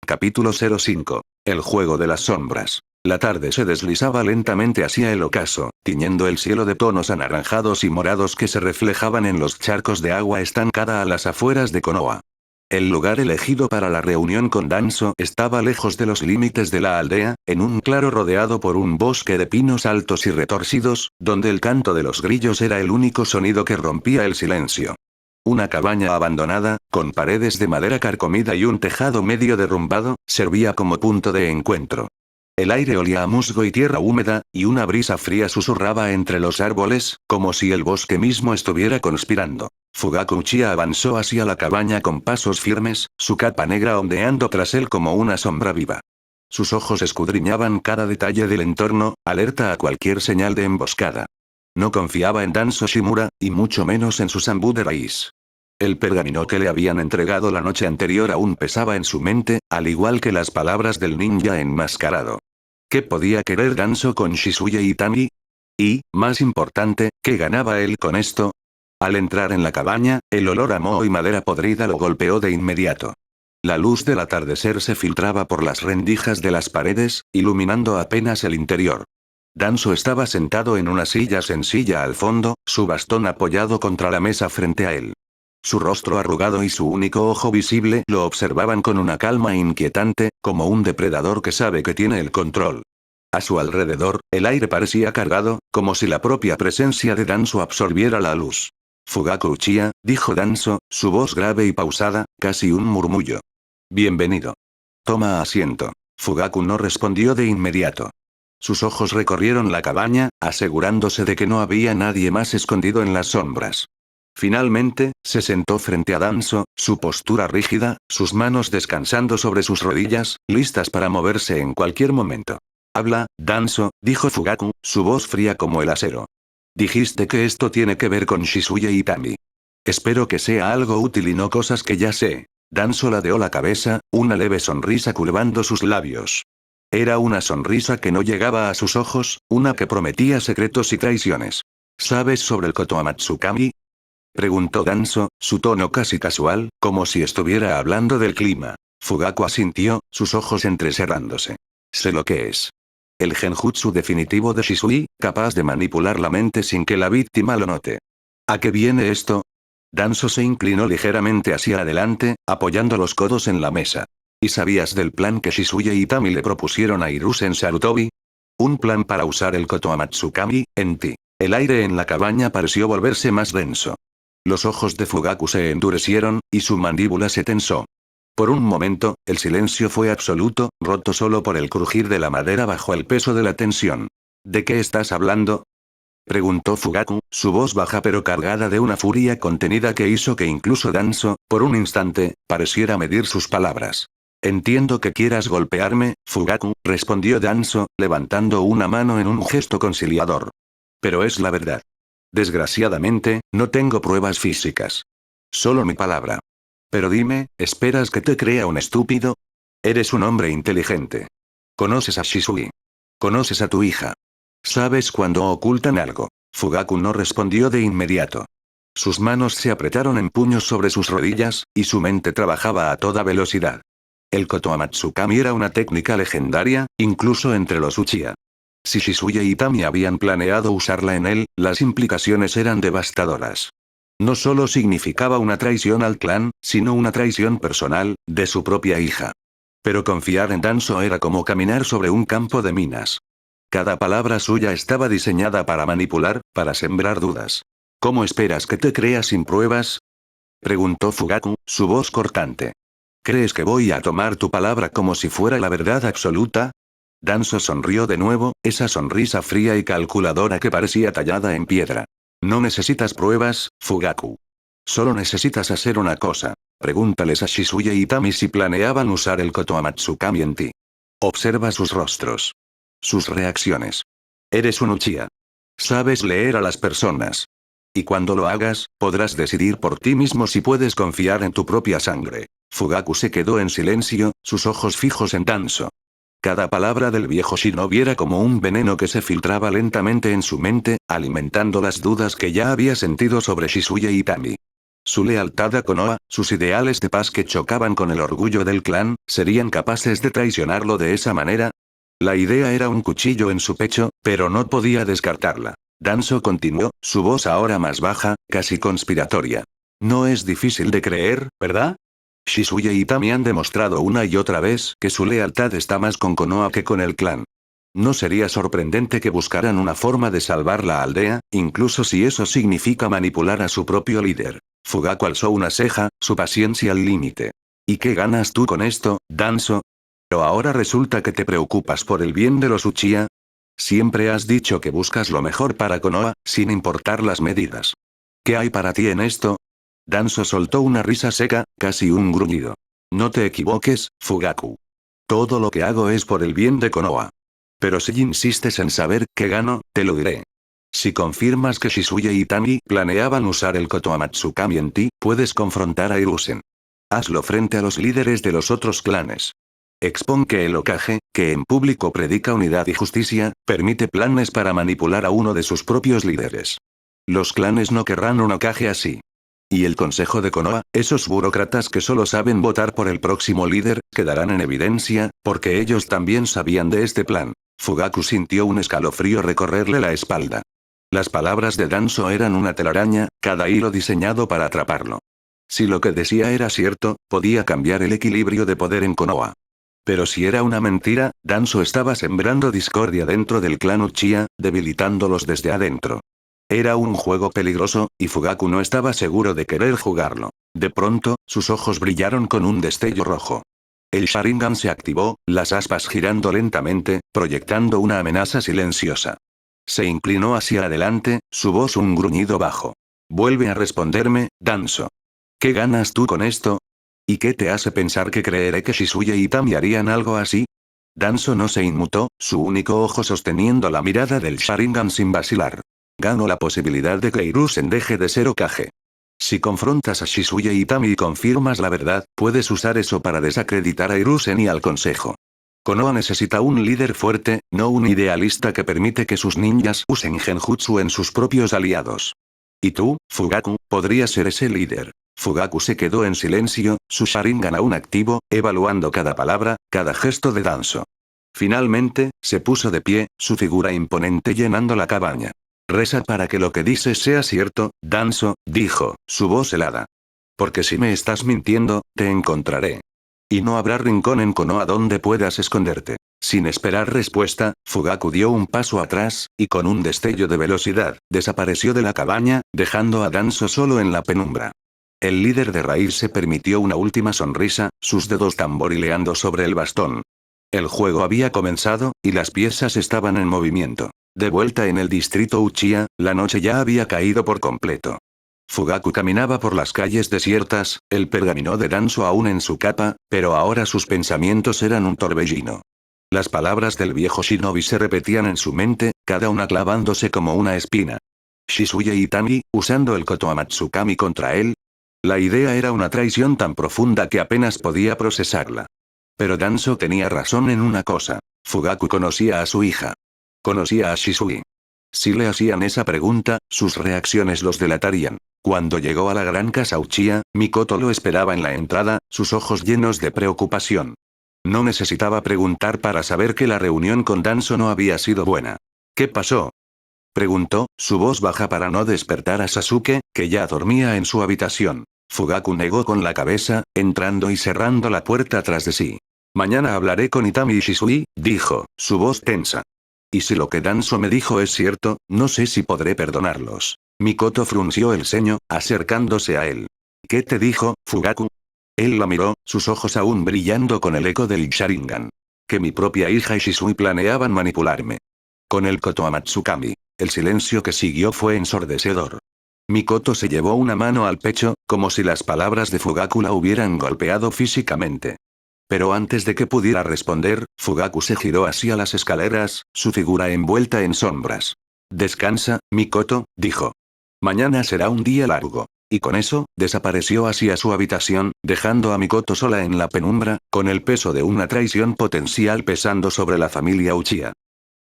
Capítulo 05. El juego de las sombras. La tarde se deslizaba lentamente hacia el ocaso, tiñendo el cielo de tonos anaranjados y morados que se reflejaban en los charcos de agua estancada a las afueras de Konoha. El lugar elegido para la reunión con Danzo estaba lejos de los límites de la aldea, en un claro rodeado por un bosque de pinos altos y retorcidos, donde el canto de los grillos era el único sonido que rompía el silencio. Una cabaña abandonada, con paredes de madera carcomida y un tejado medio derrumbado, servía como punto de encuentro. El aire olía a musgo y tierra húmeda, y una brisa fría susurraba entre los árboles, como si el bosque mismo estuviera conspirando. Fugaku Uchiha avanzó hacia la cabaña con pasos firmes, su capa negra ondeando tras él como una sombra viva. Sus ojos escudriñaban cada detalle del entorno, alerta a cualquier señal de emboscada. No confiaba en Danzo Shimura, y mucho menos en su Zanbu de raíz. El pergamino que le habían entregado la noche anterior aún pesaba en su mente, al igual que las palabras del ninja enmascarado. ¿Qué podía querer Danzo con Shizuya Itami? Y, más importante, ¿qué ganaba él con esto? Al entrar en la cabaña, el olor a moho y madera podrida lo golpeó de inmediato. La luz del atardecer se filtraba por las rendijas de las paredes, iluminando apenas el interior. Danzo estaba sentado en una silla sencilla al fondo, su bastón apoyado contra la mesa frente a él. Su rostro arrugado y su único ojo visible lo observaban con una calma inquietante, como un depredador que sabe que tiene el control. A su alrededor, el aire parecía cargado, como si la propia presencia de Danzo absorbiera la luz. Fugaku Uchiha, dijo Danzo, su voz grave y pausada, casi un murmullo. Bienvenido. Toma asiento. Fugaku no respondió de inmediato. Sus ojos recorrieron la cabaña, asegurándose de que no había nadie más escondido en las sombras. Finalmente, se sentó frente a Danzo, su postura rígida, sus manos descansando sobre sus rodillas, listas para moverse en cualquier momento. Habla, Danzo, dijo Fugaku, su voz fría como el acero. Dijiste que esto tiene que ver con Shizuya Itami. Espero que sea algo útil y no cosas que ya sé. Danzo ladeó la cabeza, una leve sonrisa curvando sus labios. Era una sonrisa que no llegaba a sus ojos, una que prometía secretos y traiciones. ¿Sabes sobre el Kotoamatsukami? Preguntó Danzo, su tono casi casual, como si estuviera hablando del clima. Fugaku asintió, sus ojos entrecerrándose. Sé lo que es. El genjutsu definitivo de Shisui, capaz de manipular la mente sin que la víctima lo note. ¿A qué viene esto? Danzo se inclinó ligeramente hacia adelante, apoyando los codos en la mesa. ¿Y sabías del plan que Shizuya Itami le propusieron a Hiruzen Sarutobi? Un plan para usar el Kotoamatsukami, en ti. El aire en la cabaña pareció volverse más denso. Los ojos de Fugaku se endurecieron, y su mandíbula se tensó. Por un momento, el silencio fue absoluto, roto solo por el crujir de la madera bajo el peso de la tensión. ¿De qué estás hablando? Preguntó Fugaku, su voz baja pero cargada de una furia contenida que hizo que incluso Danzo, por un instante, pareciera medir sus palabras. Entiendo que quieras golpearme, Fugaku, respondió Danzo, levantando una mano en un gesto conciliador. Pero es la verdad. Desgraciadamente, no tengo pruebas físicas. Solo mi palabra. Pero dime, ¿esperas que te crea un estúpido? Eres un hombre inteligente. Conoces a Shisui. Conoces a tu hija. ¿Sabes cuando ocultan algo? Fugaku no respondió de inmediato. Sus manos se apretaron en puños sobre sus rodillas, y su mente trabajaba a toda velocidad. El Kotoamatsukami era una técnica legendaria, incluso entre los Uchiha. Si Shizuya y Itami habían planeado usarla en él, las implicaciones eran devastadoras. No solo significaba una traición al clan, sino una traición personal, de su propia hija. Pero confiar en Danzo era como caminar sobre un campo de minas. Cada palabra suya estaba diseñada para manipular, para sembrar dudas. ¿Cómo esperas que te crea sin pruebas? Preguntó Fugaku, su voz cortante. ¿Crees que voy a tomar tu palabra como si fuera la verdad absoluta? Danzo sonrió de nuevo, esa sonrisa fría y calculadora que parecía tallada en piedra. No necesitas pruebas, Fugaku. Solo necesitas hacer una cosa. Pregúntales a Shizuya y Itami si planeaban usar el Kotoamatsukami en ti. Observa sus rostros. Sus reacciones. Eres un Uchiha. Sabes leer a las personas. Y cuando lo hagas, podrás decidir por ti mismo si puedes confiar en tu propia sangre. Fugaku se quedó en silencio, sus ojos fijos en Danzo. Cada palabra del viejo shinobi era como un veneno que se filtraba lentamente en su mente, alimentando las dudas que ya había sentido sobre Shizuya Itami. su lealtad a Konoha, sus ideales de paz que chocaban con el orgullo del clan, ¿serían capaces de traicionarlo de esa manera? La idea era un cuchillo en su pecho, pero no podía descartarla. Danzo continuó, su voz ahora más baja, casi conspiratoria. No es difícil de creer, ¿verdad? Shizuya y Itami han demostrado una y otra vez que su lealtad está más con Konoha que con el clan. No sería sorprendente que buscaran una forma de salvar la aldea, incluso si eso significa manipular a su propio líder. Fugaku alzó una ceja, su paciencia al límite. ¿Y qué ganas tú con esto, Danzo? ¿Pero ahora resulta que te preocupas por el bien de los Uchiha? Siempre has dicho que buscas lo mejor para Konoha, sin importar las medidas. ¿Qué hay para ti en esto? Danzo soltó una risa seca, casi un gruñido. No te equivoques, Fugaku. Todo lo que hago es por el bien de Konoha. Pero si insistes en saber qué gano, te lo diré. Si confirmas que Shizuya y Itami planeaban usar el Kotoamatsukami en ti, puedes confrontar a Hiruzen. Hazlo frente a los líderes de los otros clanes. Expon que el Hokage, que en público predica unidad y justicia, permite planes para manipular a uno de sus propios líderes. Los clanes no querrán un Hokage así. Y el consejo de Konoha, esos burócratas que solo saben votar por el próximo líder, quedarán en evidencia, porque ellos también sabían de este plan. Fugaku sintió un escalofrío recorrerle la espalda. Las palabras de Danzo eran una telaraña, cada hilo diseñado para atraparlo. Si lo que decía era cierto, podía cambiar el equilibrio de poder en Konoha. Pero si era una mentira, Danzo estaba sembrando discordia dentro del clan Uchiha, debilitándolos desde adentro. Era un juego peligroso, y Fugaku no estaba seguro de querer jugarlo. De pronto, sus ojos brillaron con un destello rojo. El Sharingan se activó, las aspas girando lentamente, proyectando una amenaza silenciosa. Se inclinó hacia adelante, su voz un gruñido bajo. Vuelve a responderme, Danzo. ¿Qué ganas tú con esto? ¿Y qué te hace pensar que creeré que Shizuya y Itami harían algo así? Danzo no se inmutó, su único ojo sosteniendo la mirada del Sharingan sin vacilar. Gano la posibilidad de que Hiruzen deje de ser Hokage. Si confrontas a Shizuya y Itami y confirmas la verdad, puedes usar eso para desacreditar a Hiruzen y al consejo. Konoha necesita un líder fuerte, no un idealista que permite que sus ninjas usen genjutsu en sus propios aliados. Y tú, Fugaku, podrías ser ese líder. Fugaku se quedó en silencio, su Sharingan aún activo, evaluando cada palabra, cada gesto de Danzo. Finalmente, se puso de pie, su figura imponente llenando la cabaña. Reza para que lo que dices sea cierto, Danzo, dijo, su voz helada. Porque si me estás mintiendo, te encontraré. Y no habrá rincón en Konoha donde puedas esconderte. Sin esperar respuesta, Fugaku dio un paso atrás, y con un destello de velocidad, desapareció de la cabaña, dejando a Danzo solo en la penumbra. El líder de raíz se permitió una última sonrisa, sus dedos tamborileando sobre el bastón. El juego había comenzado, y las piezas estaban en movimiento. De vuelta en el distrito Uchiha, la noche ya había caído por completo. Fugaku caminaba por las calles desiertas, el pergamino de Danzo aún en su capa, pero ahora sus pensamientos eran un torbellino. Las palabras del viejo shinobi se repetían en su mente, cada una clavándose como una espina. Shizuya Itami, usando el Kotoamatsukami contra él. La idea era una traición tan profunda que apenas podía procesarla. Pero Danzo tenía razón en una cosa. Fugaku conocía a su hija. Conocía a Shisui. Si le hacían esa pregunta, sus reacciones los delatarían. Cuando llegó a la gran casa Uchiha, Mikoto lo esperaba en la entrada, sus ojos llenos de preocupación. No necesitaba preguntar para saber que la reunión con Danzo no había sido buena. ¿Qué pasó? Preguntó, su voz baja para no despertar a Sasuke, que ya dormía en su habitación. Fugaku negó con la cabeza, entrando y cerrando la puerta tras de sí. Mañana hablaré con Itami y Shisui, dijo, su voz tensa. Y si lo que Danzo me dijo es cierto, no sé si podré perdonarlos. Mikoto frunció el ceño, acercándose a él. ¿Qué te dijo, Fugaku? Él la miró, sus ojos aún brillando con el eco del Sharingan. Que mi propia hija y Shisui planeaban manipularme. Con el Kotoamatsukami. El silencio que siguió fue ensordecedor. Mikoto se llevó una mano al pecho, como si las palabras de Fugaku la hubieran golpeado físicamente. Pero antes de que pudiera responder, Fugaku se giró hacia las escaleras, su figura envuelta en sombras. Descansa, Mikoto, dijo. Mañana será un día largo. Y con eso, desapareció hacia su habitación, dejando a Mikoto sola en la penumbra, con el peso de una traición potencial pesando sobre la familia Uchiha.